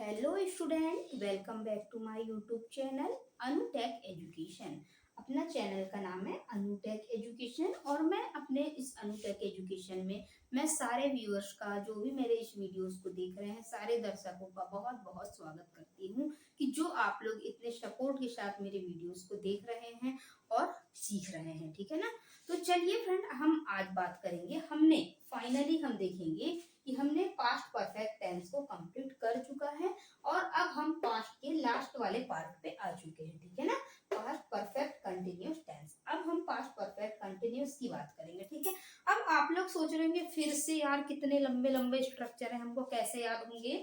Hello student, welcome back to my YouTube channel Anutech education. अपना चैनल का नाम है अनुटेक एजुकेशन और मैं अपने इस अनुटेक एजुकेशन में मैं सारे व्यूअर्स का, जो भी मेरे इस वीडियोस को देख रहे हैं, सारे दर्शकों का बहुत बहुत स्वागत करती हूँ कि जो आप लोग इतने सपोर्ट के साथ मेरे वीडियोस को देख रहे हैं और सीख रहे हैं। ठीक है ना। तो चलिए फ्रेंड, हम आज बात करेंगे। हमने फाइनली हम देखेंगे कि हमने पास्ट परफेक्ट टेंस को कंप्लीट कर चुका है और अब हम पास्ट के लास्ट वाले पार्ट पे आ चुके हैं। ठीक है ना। Past perfect continuous tense. अब हम पास्ट परफेक्ट कंटिन्यूअस की बात करेंगे। ठीक है। अब आप लोग सोच रहे होंगे फिर से यार कितने लंबे लंबे स्ट्रक्चर है, हमको कैसे याद होंगे,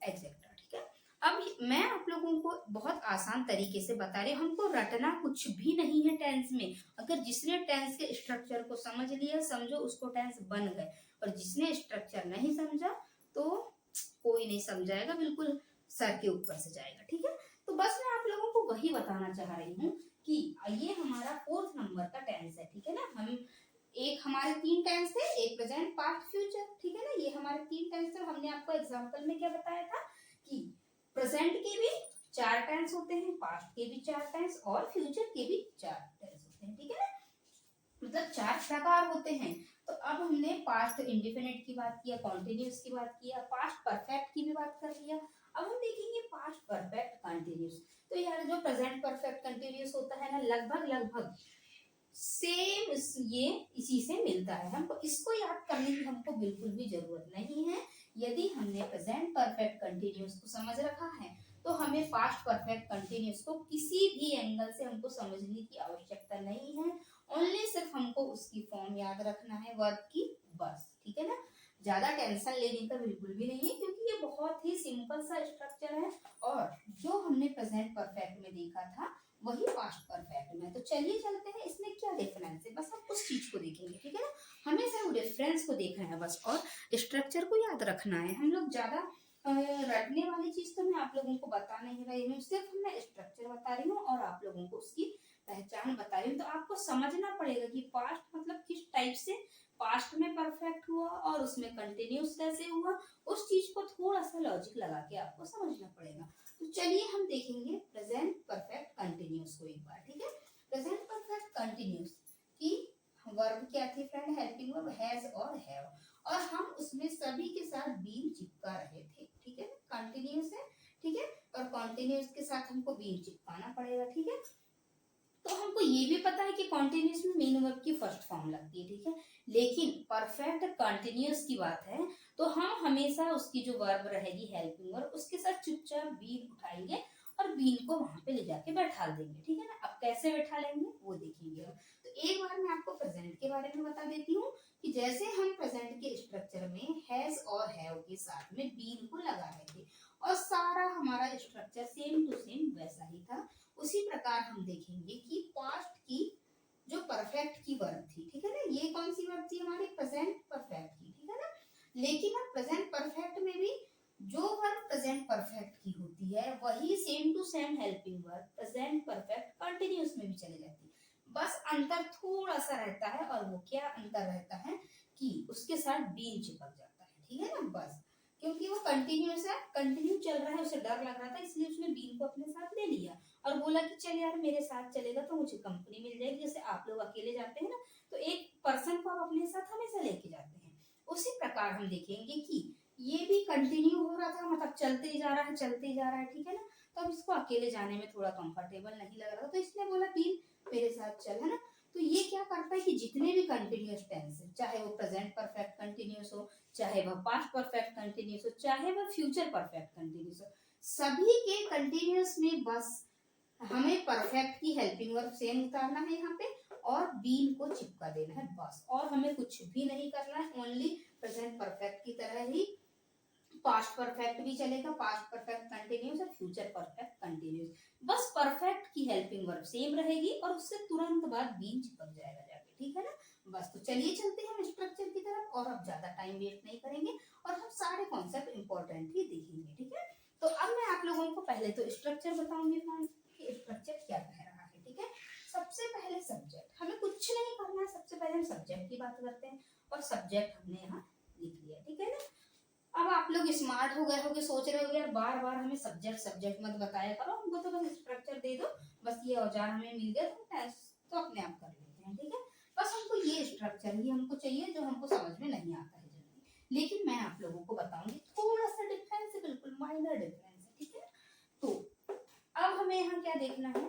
एग्जैक्टली। ठीक है। अब मैं आप लोगों को बहुत आसान तरीके से बता रही हूँ, हमको रटना कुछ भी नहीं है टेंस में। अगर जिसने टेंस के स्ट्रक्चर को समझ लिया, समझो उसको टेंस बन गए, और जिसने स्ट्रक्चर नहीं समझा तो कोई नहीं समझाएगा, बिल्कुल सर के ऊपर से जाएगा। ठीक है। तो बस मैं आप लोगों को वही बताना चाह रही हूँ कि ये हमारा 4th नंबर का टेंस है। ठीक है ना। हम एक हमारे 3 टेंस थे, एक प्रेजेंट, पास्ट, फ्यूचर। ठीक है ना। ये हमारे 3 टेंस थे। हमने आपको एग्जांपल में क्या बताया था कि प्रेजेंट के भी 4 टेंस होते हैं, पास्ट के भी 4 टेंस और फ्यूचर के भी 4 टेंस होते हैं। ठीक है ना। मतलब 4 प्रकार होते हैं। तो अब हमने पास्ट इंडेफिनिट की बात किया, कॉन्टिन्यूस की बात किया, पास्ट परफेक्ट की भी बात कर लिया। अब हम देखेंगे पास्ट परफेक्ट कंटिन्यूस। तो यार जो प्रेजेंट परफेक्ट कंटिन्यूस होता है ना, लगभग लगभग सेम ये इसी से मिलता है। हमको इसको याद करने की हमको बिल्कुल भी जरूरत नहीं है। यदि हमने प्रेजेंट परफेक्ट कंटिन्यूस को समझ रखा है तो हमें पास्ट परफेक्ट कंटिन्यूस को किसी भी एंगल से हमको समझने की आवश्यकता नहीं है। ओनली सिर्फ हमको उसकी फॉर्म याद रखना है, वर्ब की, बस। ठीक है ना। ज्यादा टेंशन लेने का बिल्कुल भी नहीं है, क्योंकि ये बहुत ही सिंपल सा स्ट्रक्चर है और जो हमने प्रेजेंट परफेक्ट में देखा था वही पास्ट परफेक्ट में। तो चलिए चलते हैं, इसमें क्या डिफरेंस है, बस हम उस चीज को देखेंगे। ठीक है ना। हमें सिर्फ डिफरेंस को देखना है बस, और स्ट्रक्चर को याद रखना है। हम लोग ज्यादा रटने वाली चीज तो मैं आप लोगों को बता नहीं रही हूँ, सिर्फ मैं स्ट्रक्चर बता रही हूँ और आप लोगों को उसकी पहचान बता रही हूँ। तो आपको समझना पड़ेगा कि पास्ट मतलब किस टाइप से पास्ट में परफेक्ट हुआ और उसमें कंटिन्यूस कैसे हुआ, उस चीज को थोड़ा सा लॉजिक लगा के आपको समझना पड़ेगा। तो चलिए हम देखेंगे प्रेजेंट परफेक्ट कंटिन्यूस को एक बार। ठीक है। प्रेजेंट परफेक्ट कंटिन्यूस की वर्ब क्या थी फ्रेंड, हेल्पिंग वर्ब हैज और हैव, और हम उसमें सभी के साथ बीन चिपका रहे थे। ठीक है। कंटिन्यूस है। ठीक है। और कंटिन्यूस के साथ हमको बीन चिपकाना पड़ेगा। ठीक है। तो हमको ये भी पता है कि कॉन्टिन्यूस में मेन वर्ब की फर्स्ट फॉर्म लगती है। ठीक है। लेकिन परफेक्ट कंटिन्यूस की बात है तो हम हमेशा उसकी जो वर्ब रहेगी हेल्पिंग वर्ब, उसके साथ चुपचाप बीन उठाएंगे और बीन को वहां पे ले जाके बैठा देंगे। ठीक है ना। अब कैसे बैठा लेंगे वो देखेंगे हम। तो एक बार मैं आपको प्रेजेंट के बारे में बता देती हूँ कि जैसे हम प्रेजेंट के स्ट्रक्चर में हैज और हैव के साथ में बीन को लगा रहे थे और सारा हमारा स्ट्रक्चर सेम टू सेम वैसा ही था, उसी प्रकार हम देखेंगे कि पास्ट की जो परफेक्ट की वर्ब थी। ठीक है ना। ये कौन सी वर्ब थी, हमारी प्रेजेंट परफेक्ट की। ठीक है ना। लेकिन अब प्रेजेंट परफेक्ट में भी जो वर्ब प्रेजेंट परफेक्ट की होती है वही same to same helping verb present perfect continuous में भी चली जाती है। बस अंतर थोड़ा सा रहता है, और वो क्या अंतर रहता है कि उसके साथ बीन चिपक जाता है। ठीक है ना। बस क्योंकि वो कंटिन्यूस है, कंटिन्यू चल रहा है, उसे डर लग रहा था, इसलिए उसने बीन को अपने साथ ले लिया और बोला कि चल यार मेरे साथ चलेगा तो मुझे कंपनी मिल जाएगी। जैसे आप लोग अकेले जाते हैं ना, तो एक पर्सन को आप अपने साथ हमेशा लेके जाते हैं, उसी प्रकार हम देखेंगे कि ये भी कंटिन्यू हो रहा था, मतलब चलते ही जा रहा है, चलते ही जा रहा है। ठीक है ना। तो अब इसको अकेले जाने में थोड़ा कंफर्टेबल नहीं लग रहा था, तो इसने बोला बीन मेरे साथ चल, है ना। तो ये क्या करता है कि जितने भी कंटिन्यूअस टेंस है, चाहे वो प्रेजेंट परफेक्ट कंटिन्यूअस हो, चाहे वह पास्ट परफेक्ट कंटिन्यूअस हो, चाहे वह फ्यूचर परफेक्ट कंटिन्यूअस हो, सभी के कंटिन्यूअस में बस हमें परफेक्ट की हेल्पिंग वर्ब सेम उतारना है यहाँ पे और बीन को चिपका देना है, बस। और हमें कुछ भी नहीं करना है, ओनली प्रेजेंट परफेक्ट की तरह ही पास्ट परफेक्ट भी चलेगा, पास्ट परफेक्ट कंटिन्यूस और फ्यूचर परफेक्ट कंटिन्यूस। बस परफेक्ट की हेल्पिंग वर्ब सेम रहेगी और उससे तुरंत बाद बीन चिपक जाएगा जाके। ठीक है ना। बस। तो चलिए चलते हैं हम स्ट्रक्चर की तरफ, और अब ज्यादा टाइम वेस्ट नहीं करेंगे और हम सारे कॉन्सेप्ट इंपॉर्टेंट ही देखेंगे। ठीक है। तो अब मैं आप लोगों को पहले तो स्ट्रक्चर बताऊंगी कि स्ट्रक्चर क्या कह रहा है। ठीक है। सबसे पहले सब्जेक्ट, हमें कुछ नहीं करना है, सबसे पहले हम सब्जेक्ट की बात करते हैं और सब्जेक्ट हमने यहाँ लिख लिया। ठीक है ना। अब अब आप लोग स्मार्ट हो गए होगे, सोच रहे होगे यार बार बार हमें सब्जेक्ट मत बताया करो, हमको तो बस स्ट्रक्चर दे दो, बस ये औजार हमें मिल गया तो टेस्ट तो अपने आप कर लेते हैं, ठीक है। बस हमको ये स्ट्रक्चर ही हमको चाहिए जो हमको समझ में नहीं आता है जल्दी। लेकिन मैं आप लोगों को बताऊंगी थोड़ा सा डिफरेंस है, बिल्कुल माइनर डिफरेंस है, ठीक है। तो अब हमें यहाँ क्या देखना है,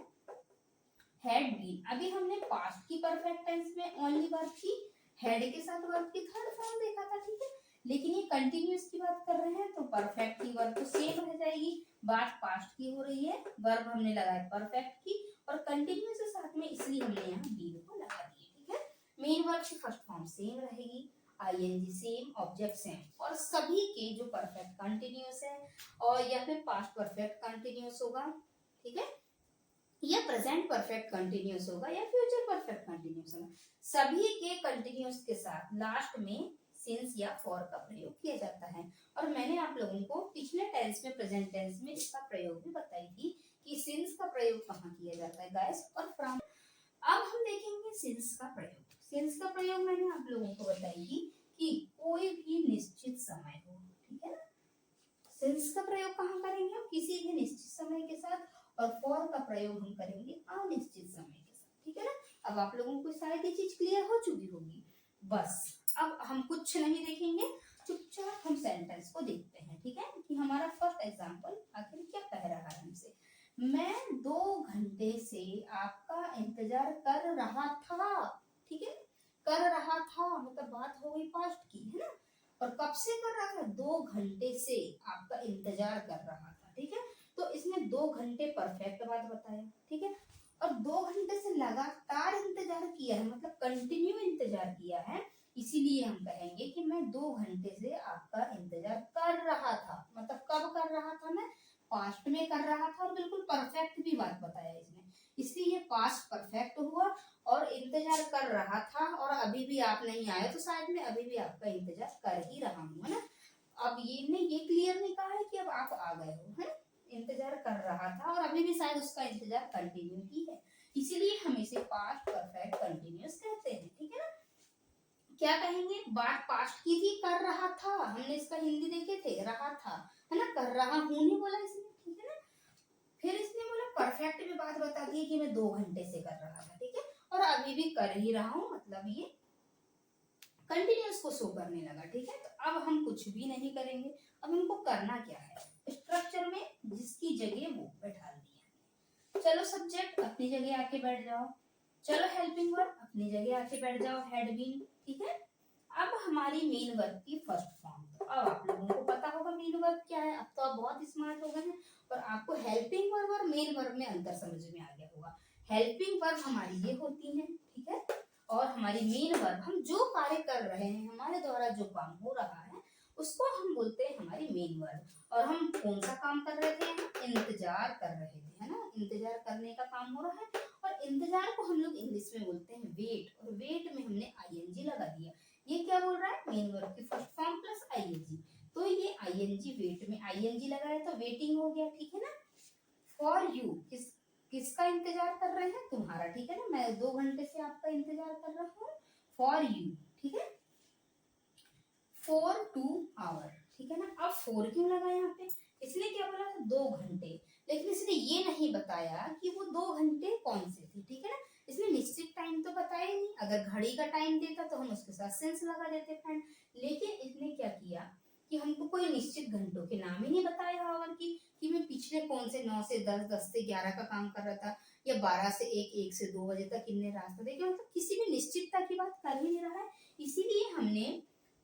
हैड बीन। अभी हमने पास्ट की परफेक्ट टेंस में ओनली वर्ब की हैड के साथ वर्ब की थर्ड फॉर्म देखा था, ठीक है। लेकिन ये कंटिन्यूअस की बात कर रहे हैं तो परफेक्ट की वर्ब तो सेम रह जाएगी, बात पास्ट की हो रही है, वर्ब हमने लगाया परफेक्ट की और कंटिन्यूअस के साथ में, इसलिए हमने यहाँ बीन को लगा दिया, ठीक है। मेन वर्ब की फर्स्ट फॉर्म सेम रहेगी, आईएनजी सेम, ऑब्जेक्ट सेम, और सभी के जो परफेक्ट कंटिन्यूअस है और या फिर पास्ट परफेक्ट कंटिन्यूअस होगा, ठीक है, या प्रेजेंट परफेक्ट कंटिन्यूअस होगा या फ्यूचर परफेक्ट कंटिन्यूअस होगा, सभी के कंटिन्यूअस के साथ लास्ट में सिंस या फॉर का प्रयोग किया जाता है। और मैंने आप लोगों को पिछले टेंस में, प्रेजेंट टेंस में इसका प्रयोग भी बताई थी कि सिंस का प्रयोग कहाँ किया जाता है गाइस, और फ्रॉम। अब हम देखेंगे सिंस का प्रयोग। सिंस का प्रयोग मैंने आप लोगों को बताई थी कि कोई भी निश्चित समय हो, ठीक है ना। सिंस का प्रयोग कहाँ करेंगे हम, किसी भी निश्चित समय के साथ, और फॉर का प्रयोग हम करेंगे अनिश्चित समय के साथ, ठीक है ना। अब आप लोगों को शायद ये चीज क्लियर हो चुकी होगी। बस अब हम कुछ नहीं देखेंगे, चुपचाप हम सेंटेंस को देखते हैं, ठीक है, कि हमारा फर्स्ट एग्जांपल आखिर क्या कह रहा है हमसे। मैं 2 घंटे से आपका इंतजार कर रहा था, ठीक है। कर रहा था मतलब बात हो गई पास्ट की, है ना। और कब से कर रहा था, 2 घंटे से आपका इंतजार कर रहा था, ठीक है। तो इसने 2 घंटे परफेक्ट बात बताया, ठीक है। और 2 घंटे से लगातार इंतजार किया है, मतलब कंटिन्यू इंतजार किया है, इसीलिए हम कहेंगे कि मैं 2 घंटे से आपका इंतजार कर रहा था। मतलब कब कर रहा था, मैं पास्ट में कर रहा था, और बिल्कुल परफेक्ट भी बात बताया इसने, इसलिए पास्ट परफेक्ट हुआ। और इंतजार कर रहा था और अभी भी आप नहीं आए, तो शायद मैं अभी भी आपका इंतजार कर ही रहा हूँ, है ना। अब ये क्लियर नहीं कहा है कि अब आप आ गए हो, है, इंतजार कर रहा था और अभी भी शायद उसका इंतजार कंटिन्यू ही है, इसीलिए हम इसे पास्ट परफेक्ट कंटिन्यूअस कहते हैं, ठीक है ना। क्या कहेंगे, बात पास्ट की थी, कर रहा था, हमने इसका हिंदी देखे थे, रहा था, है ना, कर रहा हूं नहीं बोला इसने, ठीक है ना। फिर इसने बोला परफेक्ट में बात बता दी कि मैं 2 घंटे से कर रहा था, ठीक है, और अभी भी कर ही रहा हूं, मतलब ये कंटिन्यूअस को शो करने लगा, ठीक है। तो अब हम कुछ भी नहीं करेंगे, अब इनको करना क्या है, स्ट्रक्चर में जिसकी जगह वो बैठा दिया। चलो सब्जेक्ट अपनी जगह आके बैठ जाओ, चलो हेल्पिंग वर्ब अपनी जगह आके बैठ जाओ, हैड बीन, ठीक है। अब हमारी मेन वर्ब की फर्स्ट फॉर्म, तो अब आप लोगों को पता होगा मेन वर्ब क्या है, अब तो आप बहुत स्मार्ट हो गए हैं, और आपको हेल्पिंग वर्ब और मेन वर्ब में अंतर समझ में आ गया होगा। हेल्पिंग वर्ब हमारी ये होती है, ठीक है, और हमारी मेन वर्ब, हम जो कार्य कर रहे हैं, हमारे द्वारा जो काम हो रहा है, उसको हम बोलते हैं हमारी मेन वर्ब। और हम कौन सा काम कर रहे थे, इंतजार कर रहे थे, है ना, इंतजार करने का काम हो रहा है। और इंतजार को हम लोग इंग्लिश में बोलते हैं वेट, और वेट में हमने आईएनजी लगा दिया। ये क्या बोल रहा है, मेन वर्ब की फर्स्ट फॉर्म प्लस आईएनजी, तो ये आईएनजी वेट में आईएनजी लगाया तो वेटिंग हो गया, ठीक है ना। फॉर यू किसका इंतजार कर रहे हैं, तुम्हारा, ठीक है ना, मैं 2 घंटे से आपका इंतजार कर रहा हूँ, फॉर यू, ठीक है। फॉर 2 आवर, ठीक है ना। अब फॉर क्यों लगा यहाँ पे, इसने क्या बोला था, 2 घंटे, लेकिन इसने ये नहीं बताया कि वो 2 घंटे कौन से थे, ठीक है ना। इसने निश्चित टाइम तो बताया नहीं, अगर घड़ी का टाइम देता तो हम उसके साथ सेंस लगा देते फ्रेंड, लेकिन इसने क्या किया कि हमको कोई निश्चित घंटों के नाम ही नहीं बताया आवर की, कि मैं पिछले कौन से 9 से 10, 10 से 11 का काम कर रहा था, या 12 से 1, 1 से 2 बजे तक कितने रास्ता देखे, मतलब किसी भी निश्चितता की बात कर ही नहीं रहा है, इसीलिए हमने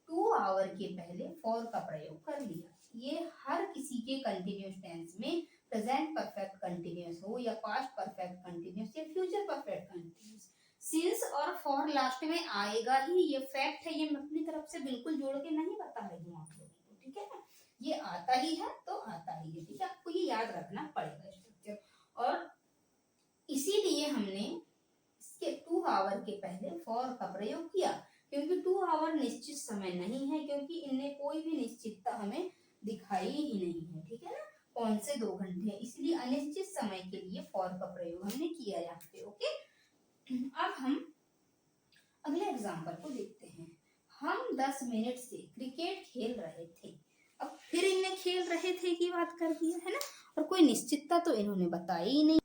2 आवर के पहले फॉर का प्रयोग कर लिया। ये हर किसी के कंटिन्यूअस टेंस में, प्रेजेंट परफेक्ट कंटिन्यूअस हो या पास्ट परफेक्ट कंटिन्यूअस या फ्यूचर परफेक्ट कंटिन्यूअस, सिंस और फॉर लास्ट में आएगा ही, ये फैक्ट है, ये मैं अपनी तरफ से बिल्कुल जोड़ के नहीं बता रही हूँ आप लोगों को, ठीक है ना। ये आता ही है तो आता ही है, ठीक है, आपको ये याद रखना पड़ेगा स्ट्रक्चर। और इसीलिए हमने इसके 2 आवर के पहले फॉर का प्रयोग किया, क्योंकि 2 आवर निश्चित समय नहीं है, क्योंकि इनमें कोई भी निश्चितता हमें दिखाई ही नहीं है, ठीक है ना, कौन से 2 घंटे हैं, इसलिए अनिश्चित समय के लिए फॉर का प्रयोग हमने किया यहाँ पे, ओके। अब हम अगले एग्जाम्पल को देखते हैं। हम 10 मिनट से क्रिकेट खेल रहे थे, अब फिर इनने खेल रहे थे की बात कर दिया है ना, और कोई निश्चितता तो इन्होंने बताई ही नहीं।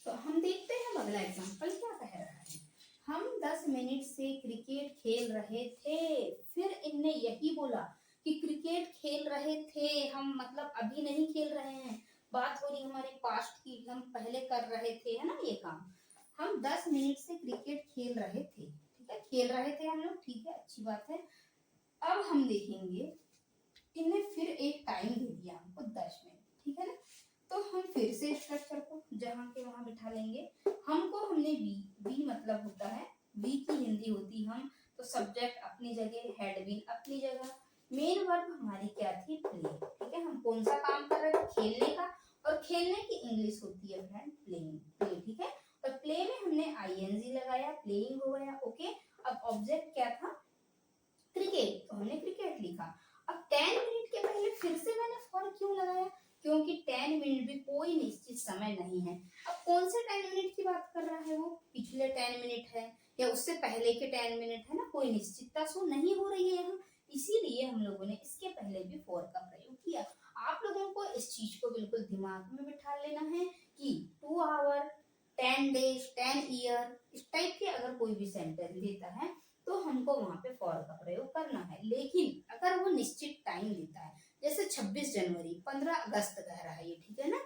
तो हम देखते हैं अगला एग्जाम्पल क्या कह रहा है। हम 10 मिनट से क्रिकेट खेल रहे थे। फिर इनने यही बोला कि क्रिकेट खेल रहे थे, हम मतलब अभी नहीं खेल रहे हैं, बात हो रही हमारी पास्ट की, हम पहले कर रहे थे, है ना ये काम। हम 10 मिनट से क्रिकेट खेल रहे थे, ठीक है, खेल रहे थे हम लोग, ठीक है, अच्छी बात है। अब हम देखेंगे इनने फिर एक टाइम दे दिया हमको 10 मिनट, ठीक है ना। तो हम फिर से स्ट्रक्चर को जहाँ के वहां बिठा लेंगे। हमको हमने वी मतलब होता है, वी की हिंदी होती हम, तो सब्जेक्ट अपनी जगह, हेड बीन अपनी जगह, मेन वर्ब हमारी क्या थी, प्ले, ठीक है। हम कौन सा काम कर रहे थे, खेलने का, और खेलने की इंग्लिश होती है फ्रेंड प्लेइंग, प्ले, ठीक है। और प्ले में हमने आईएनजी लगाया, प्लेइंग हो गया, ओके। अब ऑब्जेक्ट क्या था, क्रिकेट, तो हमने क्रिकेट लिखा। अब 10 मिनट के पहले फिर से मैंने फॉर क्यों लगाया, क्योंकि 10 मिनट भी कोई निश्चित समय नहीं है। अब कौन से 10 मिनट की बात कर रहा है वो, पिछले 10 मिनट है या उससे पहले के 10 मिनट है ना, कोई निश्चितता सो नहीं हो रही है यहाँ, इसीलिए हम लोगों ने इसके पहले भी फॉर का प्रयोग किया। आप लोगों को इस चीज को बिल्कुल दिमाग में बिठा लेना है कि 2 आवर, 10 डेज, 10 ईयर, इस टाइप के अगर कोई भी सेंटेंस देता है तो हमको वहां पे फॉर का प्रयोग करना है। लेकिन अगर वो निश्चित टाइम देता है, जैसे 26 जनवरी, 15 अगस्त कह रहा है ये, ठीक है ना,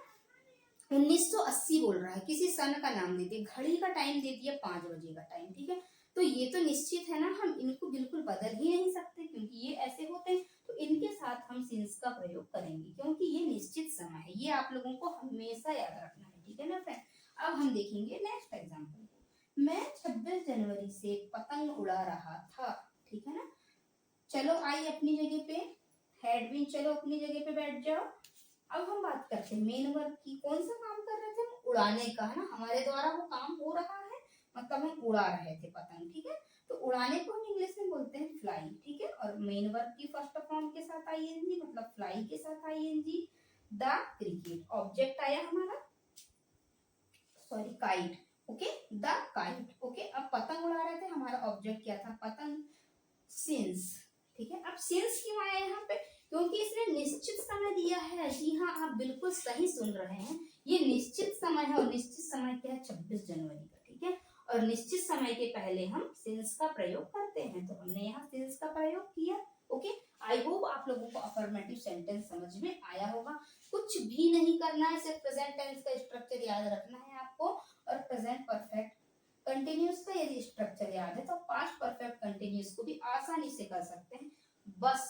1980 बोल रहा है, किसी सन का नाम देते, घड़ी का टाइम दे दिया 5 बजे का टाइम, ठीक है, तो ये तो निश्चित है ना, हम इनको बिल्कुल बदल ही नहीं सकते क्योंकि ये ऐसे होते हैं। तो इनके साथ हम सिंस का प्रयोग करेंगे क्योंकि ये निश्चित समय है, ये आप लोगों को हमेशा याद रखना है, ठीक है ना फ्रेंड। अब हम देखेंगे नेक्स्ट एग्जाम्पल को। मैं 26 जनवरी से पतंग उड़ा रहा था, ठीक है ना। चलो आई अपनी जगह पे, हेड भी चलो अपनी जगह पे बैठ जाओ। अब हम बात करते हैं मेन वर्ब की, कौन सा काम कर रहे थे हम, उड़ाने का, है ना, हमारे द्वारा वो काम हो रहा है, मतलब हम उड़ा रहे थे पतंग, ठीक है। तो उड़ाने को हम इंग्लिश में बोलते हैं फ्लाई, ठीक है। और मेन वर्ब की फर्स्ट फॉर्म के साथ आईएनजी, मतलब फ्लाई के साथ आईएनजी। द क्रिकेट, ऑब्जेक्ट आया हमारा, sorry kite, okay, the kite, okay. अब पतंग उड़ा रहे थे, हमारा ऑब्जेक्ट क्या था, पतंग, सिंस, ठीक है। अब सिंस क्यों आया यहाँ पे, क्योंकि इसने निश्चित समय दिया है। जी हाँ, आप बिल्कुल सही सुन रहे हैं, ये निश्चित समय है, और निश्चित समय क्या है, 26 जनवरी का, ठीक है। और निश्चित समय के पहले हम सिंस का प्रयोग करते हैं, तो हमने यहाँ सिंस का प्रयोग किया, ओके। आई होप आप लोगों को अफर्मेटिव सेंटेंस समझ में आया होगा। कुछ भी नहीं करना है, सिर्फ प्रेजेंट टेंस का स्ट्रक्चर याद रखना है आपको, और प्रेजेंट परफेक्ट कंटिन्यूस का यदि स्ट्रक्चर याद है तो पास्ट परफेक्ट कंटिन्यूस को भी आसानी से कर सकते हैं। बस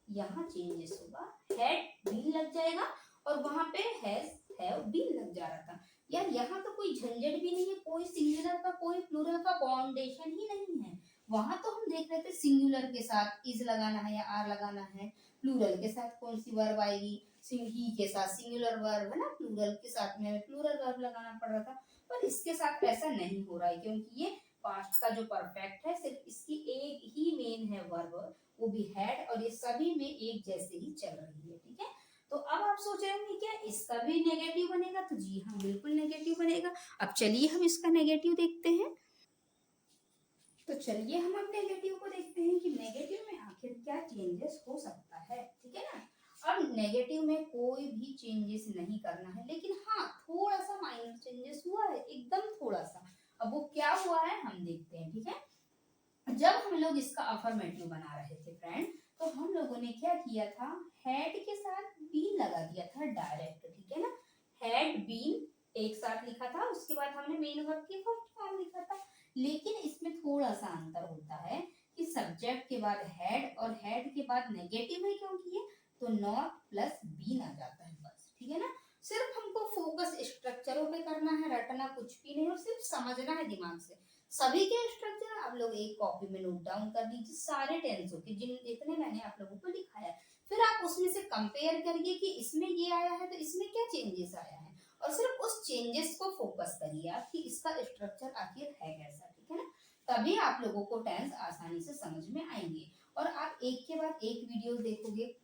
यहाँ चेंजेस होगा, हैड बीन लग जाएगा, और वहां पे हैज हैव बीन लग जा रहा था। यार यहाँ तो कोई झंझट भी नहीं है, कोई सिंगुलर का कोई प्लूरल का बाउंडेशन ही नहीं है। वहां तो हम देख रहे थे सिंगुलर के साथ इज लगाना है या आर लगाना है, प्लूरल के साथ कौन सी वर्ब आएगी, ही के साथ सिंगुलर वर्ब है ना, प्लूरल के साथ में प्लूरल वर्ब लगाना पड़ रहा था। पर इसके साथ ऐसा नहीं हो रहा है क्योंकि ये पास्ट का जो परफेक्ट है, सिर्फ इसकी एक ही मेन है वर्ब, वो भी हैड, और ये सभी में एक जैसे ही चल रही है, ठीक है। तो अब आप सोच रहे होंगे क्या इसका भी नेगेटिव बनेगा, तो जी हाँ बिल्कुल नेगेटिव बनेगा। अब चलिए हम इसका नेगेटिव देखते हैं। तो चलिए हम अब नेगेटिव को देखते हैं कि नेगेटिव में आखिर क्या चेंजेस हो सकता है, ठीक है ना। अब नेगेटिव में कोई भी चेंजेस नहीं करना है, लेकिन हाँ थोड़ा सा माइनर चेंजेस हुआ है, एकदम थोड़ा सा। अब वो क्या हुआ है हम देखते हैं, ठीक है। जब हम लोग इसका अफर्मेटिव बना रहे थे फ्रेंड, तो हम लोगों ने क्या किया था, हैड के साथ बीन लगा दिया था डायरेक्ट, ठीक है ना। हैड बीन एक साथ लिखा था, उसके बाद हमने मेन वर्ब की फर्स्ट फॉर्म लिखा था। लेकिन इसमें थोड़ा सा अंतर होता है कि सब्जेक्ट के बाद हैड, और हैड के बाद नेगेटिव है क्योंकि ये, तो नॉट प्लस बीन आ जाता है, बस, ठीक है ना। सिर्फ हमको फोकस स्ट्रक्चरों पे करना है, रटना कुछ भी नहीं, और सिर्फ समझना है दिमाग से। सभी के स्ट्रक्चर आप लोग एक कॉपी में नोट डाउन कर लीजिए, सारे टेंसों के जितने मैंने आप लोगों को दिखाया। फिर आप उसमें से कंपेयर करिए कि इसमें ये आया है तो इसमें क्या चेंजेस आया है, और सिर्फ उस चेंजेस को फोकस करिए आप कि इसका स्ट्रक्चर आखिर है कैसा, ठीक है ना। तभी आप लोगों को टेंस आसानी से समझ में आएंगे। और आप एक के बाद एक वीडियो देखोगे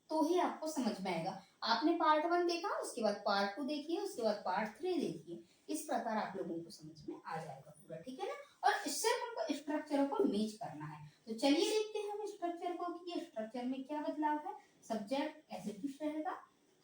तो ही आपको समझ में आएगा। आपने पार्ट 1 देखा, उसके बाद पार्ट 2 देखिए, उसके बाद पार्ट 3 देखिए, इस प्रकार आप लोगों को समझ में आ जाएगा पूरा, ठीक है ना। और सिर्फ हमको स्ट्रक्चर को मैच करना है। तो चलिए देखते हैं हम स्ट्रक्चर को कि ये स्ट्रक्चर में क्या बदलाव है। सब्जेक्ट ऐसे कुछ रहेगा,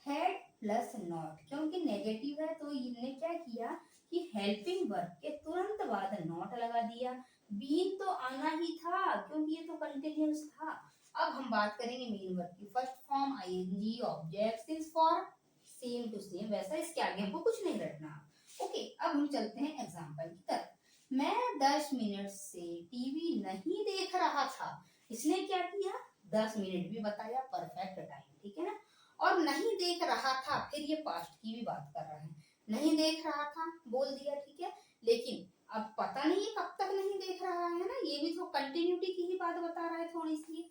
हैड प्लस नॉट, क्योंकि नेगेटिव है तो इन्होंने क्या किया कि हेल्पिंग वर्ब के तुरंत बाद नॉट लगा दिया। बीन तो आना ही था क्योंकि ये तो कंटिन्यूअस था। अब हम बात करेंगे मेन वर्ब की। First form ING object since for same to same, वैसा इसके आगे हमको कुछ नहीं रखना। ओके, अब हम चलते हैं एग्जांपल की तरफ। मैं 10 मिनट से टीवी नहीं देख रहा था। इसने क्या किया, 10 मिनट भी बताया, परफेक्ट टाइम, ठीक है ना। और नहीं देख रहा था, फिर ये पास्ट की भी बात कर रहा है। नहीं देख रहा था बोल दिया, ठीक है, लेकिन अब पता नहीं कब तक नहीं देख रहा है ना, ये भी तो कंटिन्यूटी की ही बात बता रहा है थोड़ी सी।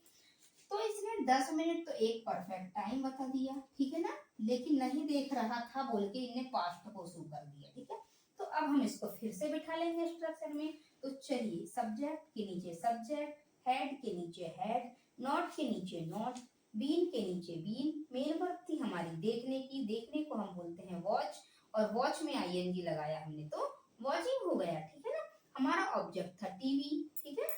तो इसने 10 मिनट तो एक परफेक्ट टाइम बता दिया, ठीक है ना, लेकिन नहीं देख रहा था बोल के इन्हें पास्ट को शो कर दिया, ठीक है। तो अब हम इसको फिर से बिठा लेंगे स्ट्रक्चर में। तो चलिए, सब्जेक्ट के नीचे सब्जेक्ट, हेड के नीचे हेड, नॉट के नीचे नॉट, बीन के नीचे बीन। मेन वर्ब थी हमारी देखने की, देखने को हम बोलते हैं वॉच, और वॉच में आईएनजी लगाया हमने तो वॉचिंग हो गया, ठीक है ना। हमारा ऑब्जेक्ट था टीवी, ठीक है,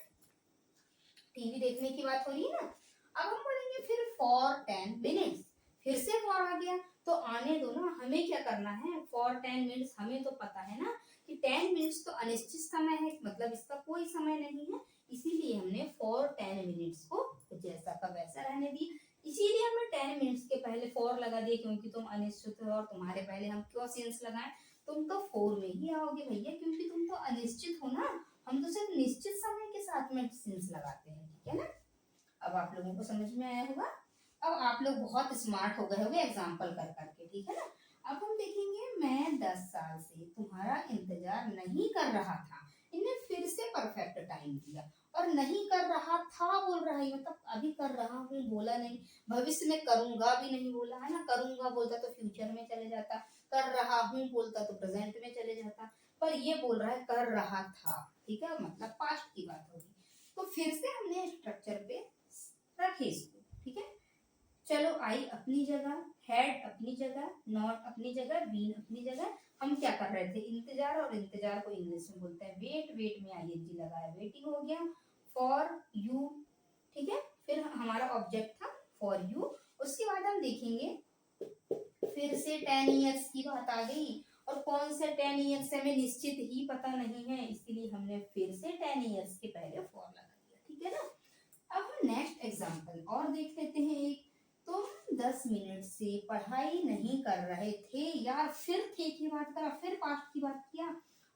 टीवी देखने की बात हो रही है ना। अब हम बोलेंगे फिर फॉर 10 मिनट्स, फिर से फॉर आ गया तो आने दो ना, हमें क्या करना है, फॉर 10 मिनट्स हमें तो पता है ना कि 10 मिनट्स तो अनिश्चित समय है, मतलब इसका कोई समय नहीं है, इसीलिए हमने फॉर 10 मिनट्स को जैसा का वैसा रहने दी। इसीलिए हमने 10 मिनट्स के पहले फॉर लगा दिया, क्योंकि तुम अनिश्चित हो और तुम्हारे पहले हम क्यों सेंस लगाएं, तुम तो फोर में ही आओगे भैया, क्योंकि तुम तो अनिश्चित हो ना, हम तो सिर्फ निश्चित समय के साथ में सेंस लगाते हैं, ठीक है ना। अब आप लोगों को समझ में आया होगा। अब आप लोग बहुत स्मार्ट हो गए होंगे एग्जाम्पल कर करके, ठीक है ना। अब हम देखेंगे, मैं 10 साल से तुम्हारा इंतजार नहीं कर रहा था। इन्हें फिर से परफेक्ट टाइम दिया, और नहीं कर रहा था बोल रहा है, मतलब अभी कर रहा हूँ बोला नहीं, भविष्य में करूंगा भी नहीं बोला है ना, करूंगा बोलता तो फ्यूचर में चले जाता, कर रहा हूँ बोलता तो प्रेजेंट में चले जाता, पर ये बोल रहा है कर रहा था, ठीक है, मतलब पास्ट की बात होगी। तो फिर से हमने स्ट्रक्चर पे रखे इसको, ठीक है। चलो, आई अपनी जगह, हेड अपनी जगह, नॉट अपनी जगह, बीन अपनी जगह। हम क्या कर रहे थे, इंतजार, और इंतजार को इंग्लिश में बोलते हैं वेट, वेट में आईएनजी लगाया, वेटिंग हो गया। फॉर यू, ठीक है, फिर हमारा ऑब्जेक्ट था फॉर यू। उसके बाद हम देखेंगे फिर से 10 इयर्स की बात आ गई, और कौन से 10 इयर्स हमें निश्चित ही पता नहीं है, इसीलिए हमने फिर से 10 इयर्स के पहले फॉर लगा दिया, ठीक है ना। अब हम नेक्स्ट एग्जांपल और देख लेते हैं एक। तुम 10 मिनट से पढ़ाई नहीं कर रहे थे, यार फिर थे की बात करा, फिर पास्ट की बात किया,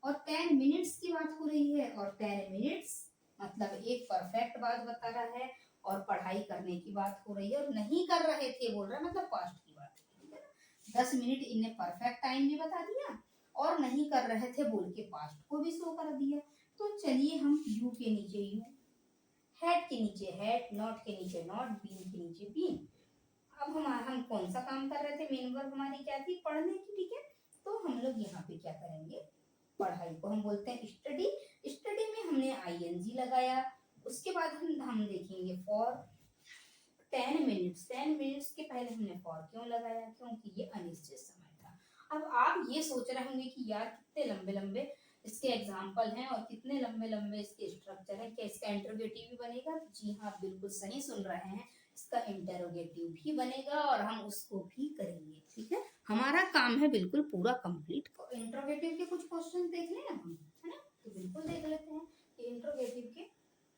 और 10 मिनट्स की बात हो रही है, और 10 मिनट्स मतलब एक परफेक्ट बात बता रहा है, और पढ़ाई करने की बात हो रही है, और नहीं कर रहे थे बोल रहा है, मतलब पास्ट की बात, ठीक है ना। 10 मिनट इन्हें परफेक्ट टाइम भी बता दिया, और नहीं कर रहे थे बोल के पास्ट को भी शो कर दिया। तो चलिए हम यू के नीचे यू, हेड के नीचे हेड, नॉट के नीचे नॉट, बीन के नीचे बीन। अब हम कौन सा काम कर रहे थे, मेन वर्ब हमारी क्या थी, पढ़ने की, ठीक है। तो हम लोग यहाँ पे क्या करेंगे, पढ़ाई को हम बोलते हैं स्टडी, स्टडी में हमने आईएनजी लगाया। उसके बाद हम देखेंगे फॉर 10 मिनट्स, 10 मिनट्स के पहले हमने फॉर क्यों लगाया, क्योंकि ये अनिश्चित समय था। अब आप ये सोच रहे होंगे कि यार कितने लंबे लंबे इसके एग्जाम्पल हैं, और कितने लंबे लंबे इसके स्ट्रक्चर हैं, क्या इसका इंटरोगेटिव भी बनेगा। जी हाँ, बिल्कुल सही सुन रहे हैं, इसका इंटरोगेटिव भी बनेगा, और हम उसको भी करेंगे, ठीक है। हमारा काम है बिल्कुल पूरा कंप्लीट। इंटरोगेटिव के कुछ क्वेश्चन देख लें हम, है ना, तो बिल्कुल देख लेते हैं कि इंटरोगेटिव के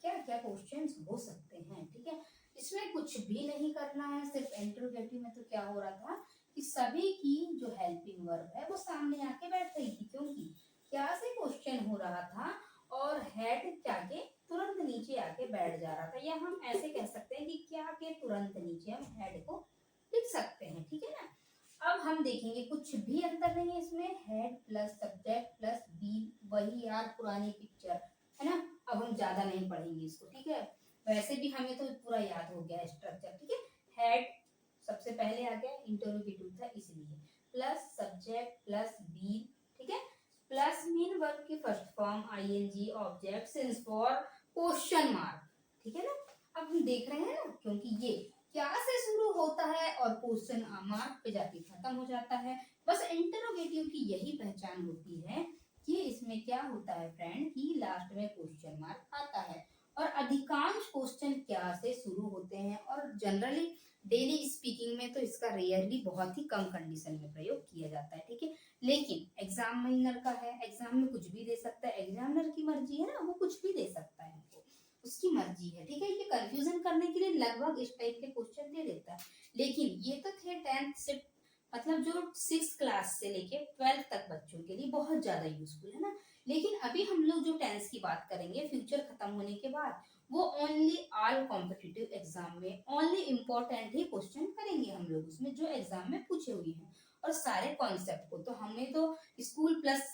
क्या क्या क्वेश्चन हो सकते हैं, ठीक है। इसमें कुछ भी नहीं करना है, सिर्फ इंटरोगेटिव में तो क्या हो रहा था कि सभी की जो हेल्पिंग वर्ब है वो सामने आके बैठ रही थी, क्योंकि क्या से क्वेश्चन हो रहा था, और हेड क्या के तुरंत नीचे आके बैठ जा रहा था, या हम ऐसे कह सकते हैं कि क्या के तुरंत नीचे हम हेड को लिख सकते हैं, ठीक है ना। अब हम देखेंगे कुछ भी अंतर नहीं है इसमें, had plus subject plus be, वही यार पुरानी पिक्चर, है ना। अब हम ज्यादा नहीं पढ़ेंगे इसको, ठीक है, वैसे भी हमें तो पूरा याद हो गया स्ट्रक्चर, ठीक है। हेड सबसे पहले आ गया, इंटरोगेटिव था इसलिए, प्लस सब्जेक्ट प्लस बी, ठीक है, प्लस मीन वर्ब की first form ING object since for question mark, ठीक है ना। अब हम देख रहे हैं ना, क्योंकि ये क्या से शुरू होता है और क्वेश्चन मार्क पे जाके खत्म हो जाता है। बस इंटरोगेटिव की यही पहचान होती है देखिए इसमें क्या होता है फ्रेंड कि लास्ट में क्वेश्चन मार्क आता है और अधिकांश क्वेश्चन क्या से शुरू होते हैं और जनरली डेली स्पीकिंग में तो इसका रेयरली बहुत ही कम कंडीशन में प्रयोग किया जाता है, ठीक है। लेकिन एग्जामिनर का है, एग्जाम में कुछ भी दे सकता है, एग्जामिनर की मर्जी है ना, वो कुछ भी दे सकता है हमको, उसकी मर्जी है, ठीक है। ये कंफ्यूजन करने के लिए लगभग इस टाइप के क्वेश्चन दे देता है। लेकिन ये तो थे 10th से, मतलब जो 6th क्लास से लेके 12th तक बच्चों के लिए बहुत ज्यादा यूजफुल है ना। लेकिन अभी हम लोग जो 10th की बात करेंगे फ्यूचर खत्म होने के बाद, वो ओनली ऑल कॉम्पिटिटिव एग्जाम में ओनली इम्पोर्टेंट ही क्वेश्चन करेंगे हम लोग उसमें, जो एग्जाम में पूछे हुए हैं। और सारे कॉन्सेप्ट को तो हमें तो स्कूल प्लस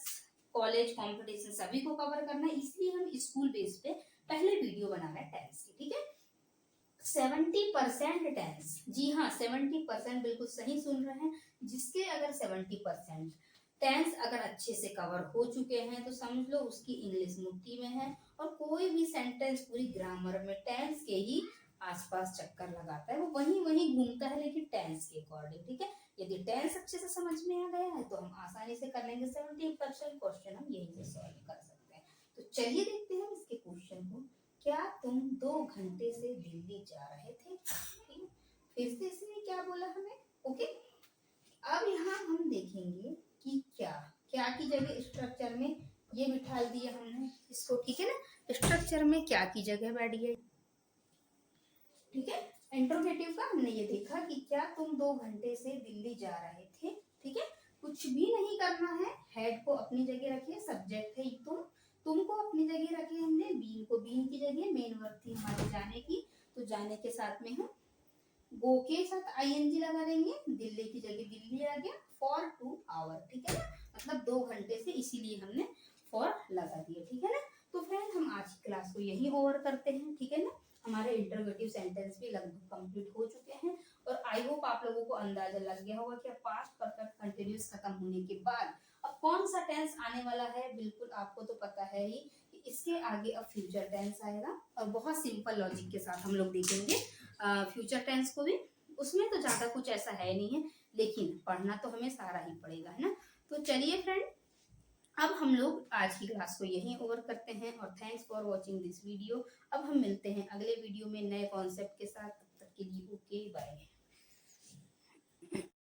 कॉलेज कंपटीशन सभी को कवर करना है, इसलिए हम स्कूल बेस पे पहले वीडियो बना रहे हैं 10th की, ठीक है। 70% टेंस, जी हाँ 70% बिल्कुल सही सुन रहे हैं। जिसके अगर 70% टेंस अगर अच्छे से कवर हो चुके हैं तो समझ लो उसकी इंग्लिश मुट्ठी में है। और कोई भी सेंटेंस पूरी ग्रामर में टेंस के ही आसपास चक्कर लगाता है, वो वहीं वहीं घूमता है लेकिन टेंस के अकॉर्डिंग, ठीक है। यदि टेंस अच्छे से समझ में आ गया है तो हम आसानी से कर लेंगे 70% क्वेश्चन, हम यही से सॉल्व कर सकते हैं। तो चलिए देखते हैं इसके क्वेश्चन को। क्या तुम 2 घंटे से दिल्ली जा रहे थे? ठीक है? फिर से इसने क्या बोला हमें, ओके। अब यहाँ हम देखेंगे कि क्या क्या की जगह स्ट्रक्चर में ये बिठा दिया हमने इसको, ठीक है ना। स्ट्रक्चर में क्या की जगह बैठ गई, ठीक है। इंट्रोगेटिव का हमने ये देखा कि क्या तुम 2 घंटे से दिल्ली जा रहे थे, ठीक है। कुछ भी नहीं करना है, हेड को अपनी जगह रखिए, सब्जेक्ट है तुम को अपनी जगह रखे हमने, बीन को बीन की जगह, मेन वर्ब थी हमारे जाने की, तो जाने के साथ में हम गो के साथ आईएनजी लगा देंगे, दिल्ली की जगह दिल्ली आ गया, फॉर 2 आवर, ठीक है ना। मतलब 2 घंटे से, इसीलिए हमने फॉर लगा दिया, ठीक है ना। तो फ्रेंड हम आज की क्लास को यही ओवर करते हैं, ठीक है ना। हमारे इंटरोगेटिव सेंटेंस भी लगभग कंप्लीट हो चुके हैं और आई होप आप लोगों को अंदाजा लग गया होगा कि पास्ट परफेक्ट कंटिन्यूअस खत्म होने के बाद अब कौन सा टेंस आने वाला है। बिल्कुल आपको तो पता है ही कि इसके आगे अब फ्यूचर टेंस आएगा और बहुत सिंपल लॉजिक के साथ हम लोग देखेंगे फ्यूचर टेंस को भी। उसमें तो ज्यादा कुछ ऐसा है नहीं है, लेकिन पढ़ना तो हमें सारा ही पड़ेगा, है ना। तो चलिए फ्रेंड, अब हम लोग आज की क्लास को यहीं ओवर करते हैं और thanks for watching this video. अब हम मिलते हैं अगले वीडियो में नए कॉन्सेप्ट के साथ, तब तक के लिए ओके बाय।